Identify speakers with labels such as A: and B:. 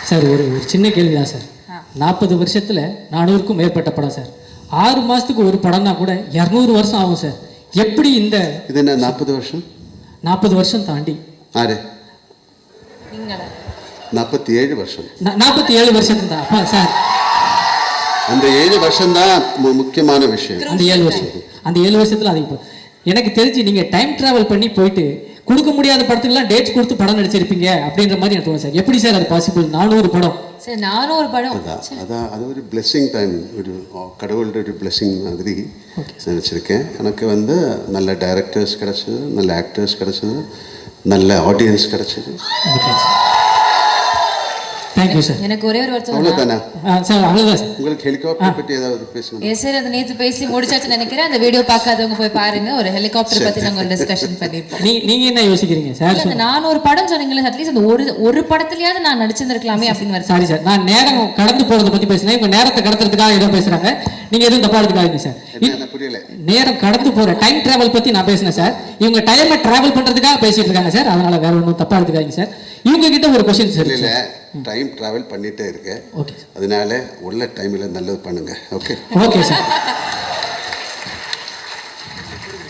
A: Sir ஒரு சின்ன கேள்வி தான் சார். 40 வருஷத்தில் 400க்கும் மேற்பட்ட படம் சார். 6 மாதத்துக்கு ஒரு படம்னா கூட 200 வருஷம் ஆகும் சார். எப்படி இந்த
B: இது என்ன 40 வருஷம்?
A: 40 வருஷம் தாண்டி
B: ஆறு 47 வருஷம்.
A: 47 வருஷம் தான் அப்பா சார்.
B: அந்த 7 வருஷம் தான் முக்கியமான விஷயம்.
A: அந்த 7 வருஷத்துல அது இப்போ எனக்கு தெரிஞ்சு நீங்க டைம் டிராவல் பண்ணி போயிட்டு கொடுக்க முடியாத படத்துக்குலாம் டேட்ஸ் கொடுத்து படம் நடிச்சிருப்பீங்க அப்படின்ற மாதிரி எனக்கு தோணும் சார். எப்படி சார் அது பாசிபிள்? 400 படம்
C: சார், 400 படம்.
B: அதான் அது ஒரு பிளெஸ்ஸிங் டைம், ஒரு கடவுளோட ஒரு பிளெஸ்ஸிங் மாதிரி நினச்சிருக்கேன். எனக்கு வந்து நல்ல டைரக்டர்ஸ் கிடச்சிது, நல்ல ஆக்டர்ஸ் கிடச்சிது, நல்ல ஆடியன்ஸ் கிடச்சிது.
A: Thank you sir.
C: எனக்கு ஒரே ஒரு வருஷம்
B: அவ்வளோதானே
A: சார்? அவ்வளோதான் சார்.
B: உங்களுக்கு ஹெலிகாப்டர் பற்றி ஏதாவது பேசணும்?
C: எஸ் சார், அது நேற்று பேசி முடிச்சாச்சு நினைக்கிறேன். அந்த வீடியோ பார்க்காதவங்க போய் பாருங்க. ஒரு ஹெலிகாப்டர் பற்றி நாங்கள் ஒரு டிஸ்கஷன் பண்ணியிருப்போம்.
A: நீங்க என்ன யோசிக்கிறீங்க சார்?
C: அந்த 400 படம் சொன்னீங்களே, அட்லீஸ்ட் அந்த ஒரு படத்துலயாவது நான் நடிச்சிருந்திருக்கலாமே அப்படின்னு வருது.
A: சாரி சார், நான் நேரம் கடந்து போறதை பத்தி பேசுறேன். உங்க நேரத்தை கடத்துறதுக்காக ஏதோ பேசுறாங்க. நீங்க எதுவும் தப்பா எடுத்துக்காதீங்க சார்.
B: புரியல.
A: நேரம் கடந்து போற டைம் டிராவல் பத்தி நான் பேசினேன் சார். இவங்க டைமை டிராவல் பண்றதுக்காக பேசிட்டு இருக்காங்க சார். அதனால வேற ஒன்றும் தப்பா எடுத்துக்காதீங்க சார். இவங்க கிட்ட ஒரு கொஸ்டின் சார்.
B: இல்ல, டைம் டிராவல் பண்ணிட்டே இருக்கேன்.
A: ஓகே,
B: அதனால உள்ள டைம்ல நல்லது பண்ணுங்க. Okay
A: okay sir.